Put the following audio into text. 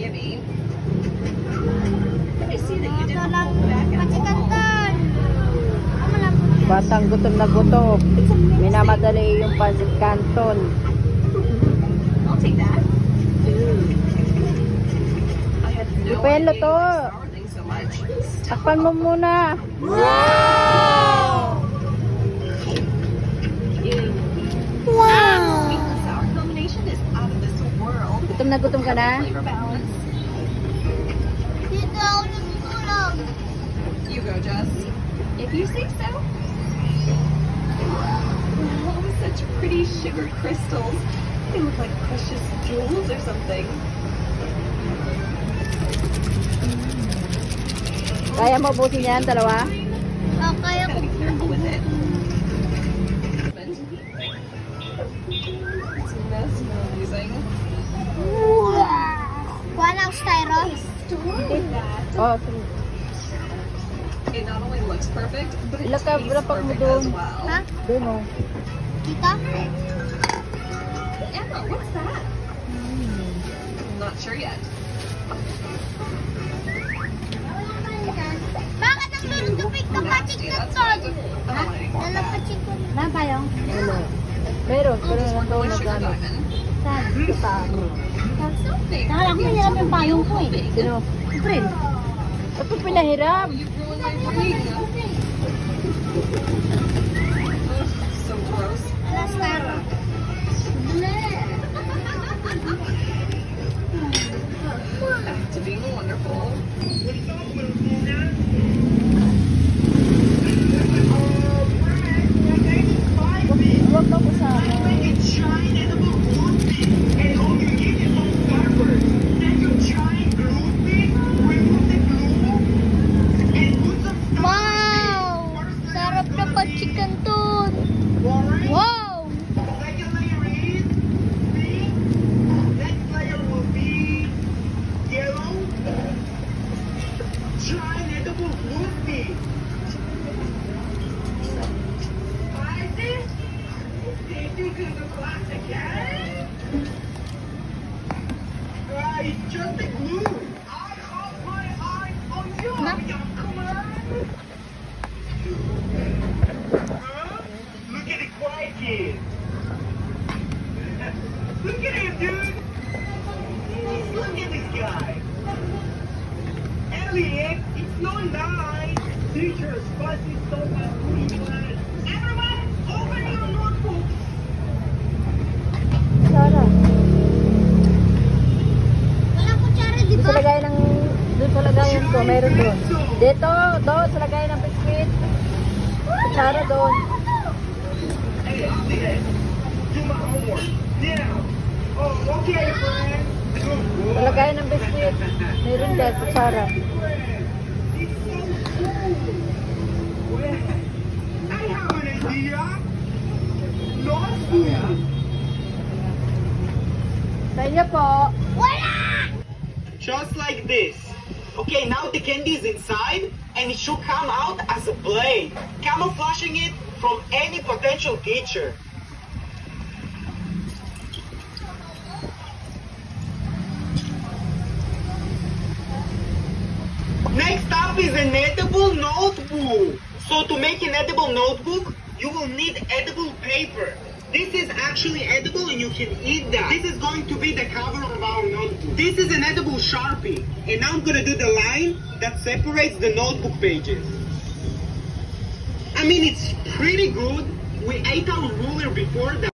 gimme. I see that you didn't hold back at all. Batang gutom na gutom. Minamadali yung pancit canton. I'll take that. I had no Ipelo idea to. you like sour things so much. Takpan mo muna. Wow! Wow! The sour combination is out of this world. Gutom na gutom ka na? Flavor balance. Dito ako natutulog. You go, Jess. If you say so. Wow, such pretty sugar crystals. They look like precious jewels or something. Kaya mo butin yan, dalawa? Kaya ko. Gotta be careful with it. It's mesmerizing. Walang styros. Oh, It not only looks perfect, but it Ilaka- tastes ilapag mo perfect doon. as well. Ha? doon o. Dito? Emma, what's that? Not sure yet. Bakit ang lulutupik ng patik Nasty, na that's to? why I don't want any more of that. Lalapatsin ko. Na ba yung? Ano? Meron, pero Just nandun one na sugar gano'n. diamond. Saan? Sa Nakala ko mahirap yung payong ko eh. Sino? Friend. Ito pinahiram. You ruined my ring. Ugh, so gross. Wala styros. Back to being wonderful. Huwag ka po sa Wow! Sarap na pag-chicken tun. Wow! Just a glue. I have my eye on you. Na? Come on. Look at the quiet kid. Look at him, dude. Look at this guy. Elliot, it's not nice. Teacher's fussy so much. Everyone, open your notebook. Sara. Walang kutsara, di Doon ba? sa lagayan ng... Doon sa lagayan ko, mayroon doon. Dito, doon sa lagayan ng biscuit. Sara doon. Hey, I'll do that. Do my homework. Now. Oh, okay, friend. Good Sa boy. lagayan ng biscuit. Mayroon dyan sa Sara. I have an idea. Not food. Sa inyo po. Wala! Just like this. Okay, now the candy is inside, and it should come out as a blade, camouflaging it from any potential teacher. Next up is an edible notebook. So to make an edible notebook, you will need edible paper. This is actually edible and you can eat that. This is going to be the cover of our notebook. This is an edible Sharpie. And now I'm gonna do the line that separates the notebook pages. I mean, it's pretty good. We ate our ruler before that.